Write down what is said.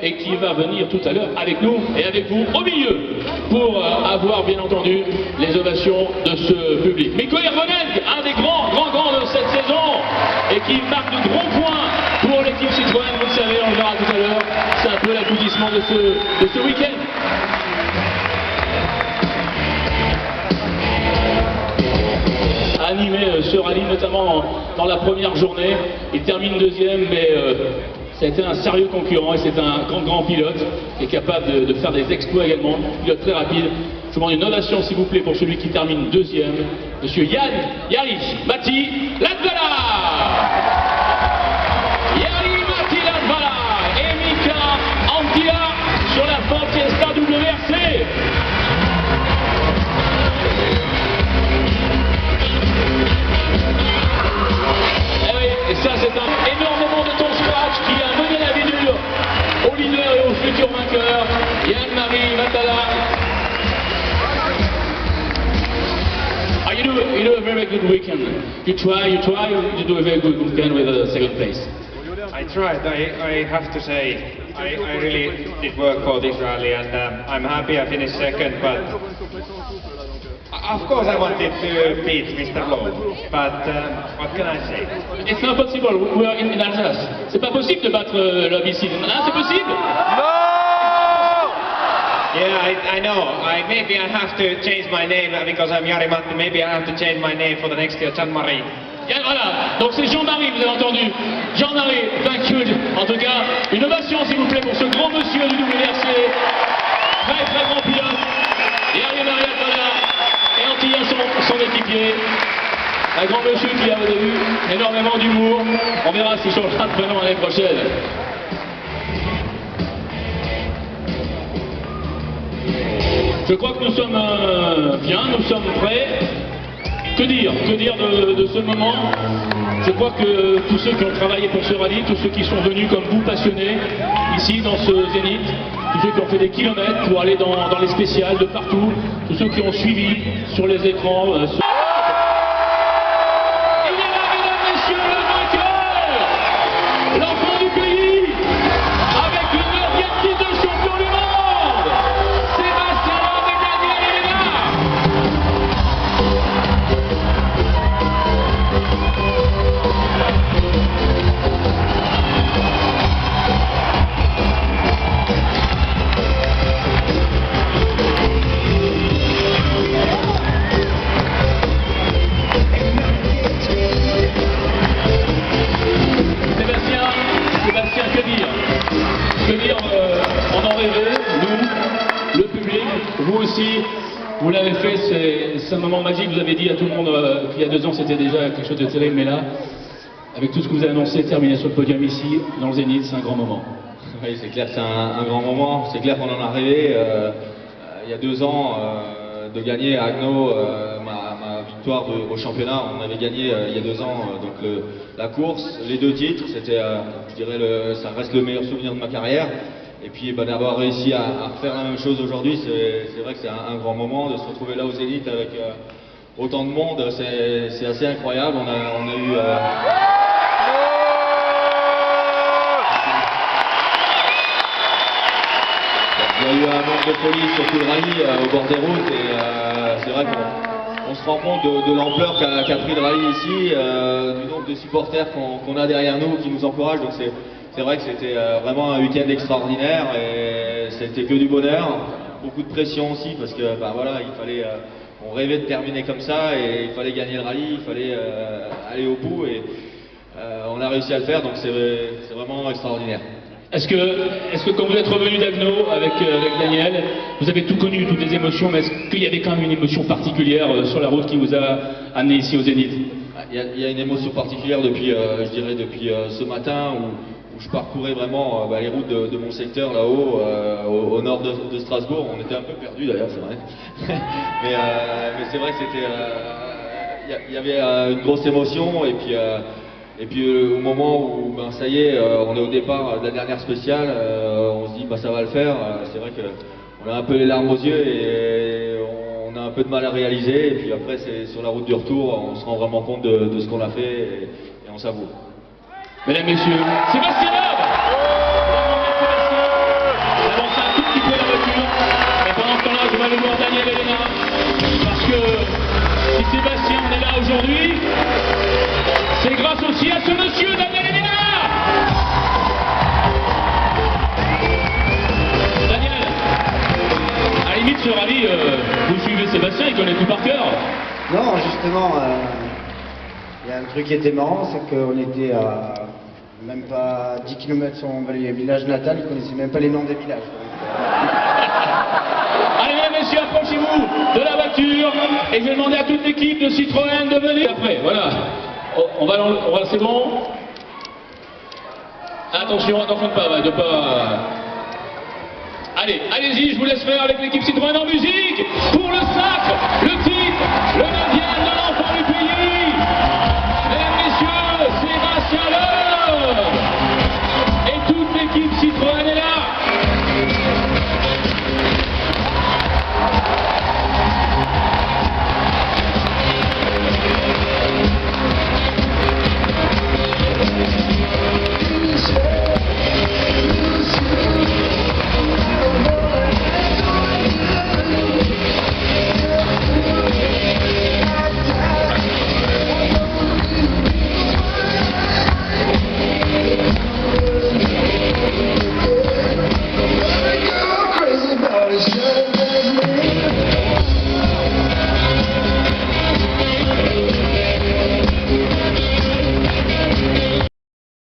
et qui va venir tout à l'heure avec nous et avec vous au milieu pour avoir bien entendu les ovations de ce public. Mikko Hirvonen, un des grands de cette saison et qui marque de gros points pour l'équipe Citroën, vous le savez, on le verra tout à l'heure, c'est un peu l'aboutissement de ce week-end. Animé ce rallye, notamment dans la première journée. Il termine deuxième, mais ça a été un sérieux concurrent et c'est un grand pilote qui est capable de faire des exploits également. Pilote très rapide. Je vous demande une ovation, s'il vous plaît, pour celui qui termine deuxième, monsieur Jari Matti Latvala. Jari Matti Latvala et Mika Anttila sur la Ford Fiesta WRC. Et ça, c'est un énorme moment de ton scratch qui a mené la vie dure au leader et au futur vainqueur, Jan-Mari Vatala. You do a very good weekend. You try, you do a very good weekend with a second place. I tried. I have to say, I really did work for this rally, and I'm happy I finished second, but of course I wanted to beat Mr. Lowe, but what can I say? It's not possible. We are in Alsace. C'est pas possible de battre l'homme ici. Hein, c'est possible? No! Yeah, I know. Maybe I have to change my name because I'm Jari Matti. Maybe I have to change my name for the next year, Jan-Mari. Voilà, donc c'est Jean-Marie, vous avez entendu. Jean-Marie, thank you. En tout cas, une ovation s'il vous plaît pour ce grand monsieur du WRC. Très grand pilote. Jan-Mari Vatala et Anttila son équipier. Un grand monsieur qui a au début énormément d'humour. On verra s'il changera de prénom l'année prochaine. Je crois que nous sommes bien, nous sommes prêts. Que dire de ce moment? Je crois que tous ceux qui ont travaillé pour ce rallye, tous ceux qui sont venus comme vous passionnés, ici dans ce Zénith, tous ceux qui ont fait des kilomètres pour aller dans les spéciales de partout, tous ceux qui ont suivi sur les écrans. Il est là, mesdames, messieurs, le vainqueur, l'enfant du pays, avec le 9e titre de champion du monde, Sébastien Loeb et Daniel Hellena. On en rêvait, nous, le public, vous aussi, vous l'avez fait, c'est un moment magique, vous avez dit à tout le monde qu'il y a 2 ans c'était déjà quelque chose de terrible, mais là, avec tout ce que vous avez annoncé, terminé sur le podium ici, dans le Zénith, c'est un grand moment. Oui, c'est clair que c'est un grand moment, c'est clair qu'on en a rêvé, il y a 2 ans, de gagner à Agno ma victoire au championnat. On avait gagné il y a 2 ans donc la course, les 2 titres, c'était, je dirais, ça reste le meilleur souvenir de ma carrière. Et puis d'avoir réussi à refaire la même chose aujourd'hui, c'est vrai que c'est un grand moment de se retrouver là au Zénith avec autant de monde, c'est assez incroyable. On a eu il y a eu un manque de folie sur tout le rallye au bord des routes et c'est vrai qu'on se rend compte de l'ampleur qu'a pris le rallye ici, du nombre de supporters qu'on a derrière nous qui nous encouragent. Donc c'est vrai que c'était vraiment un week-end extraordinaire et c'était que du bonheur, beaucoup de pression aussi parce que voilà, il fallait, on rêvait de terminer comme ça et il fallait gagner le rallye, il fallait aller au bout et on a réussi à le faire, donc c'est vraiment extraordinaire. Est-ce que quand vous êtes revenu d'Agno avec Daniel, vous avez tout connu, toutes les émotions, mais est-ce qu'il y avait quand même une émotion particulière sur la route qui vous a amené ici au Zénith? Il y a une émotion particulière depuis, je dirais, depuis ce matin où je parcourais vraiment les routes de mon secteur là-haut, au nord de Strasbourg. On était un peu perdus d'ailleurs, c'est vrai. mais c'est vrai que c'était, il y avait une grosse émotion et puis au moment où ça y est, on est au départ de la dernière spéciale, on se dit ça va le faire. C'est vrai qu'on a un peu les larmes aux yeux et on a un peu de mal à réaliser. Et puis après, c'est sur la route du retour, on se rend vraiment compte de ce qu'on a fait et on savoure. Mesdames, Messieurs, Sébastien Loeb! justement, il y a un truc qui était marrant, c'est qu'on était à même pas 10 km sur mon village natal, ils connaissaient même pas les noms des villages. Allez, mesdames, messieurs, approchez-vous de la voiture et je vais demander à toute l'équipe de Citroën de venir. Après, voilà. C'est bon. Attention de pas. Allez, allez-y, je vous laisse faire avec l'équipe Citroën en musique pour le sac, le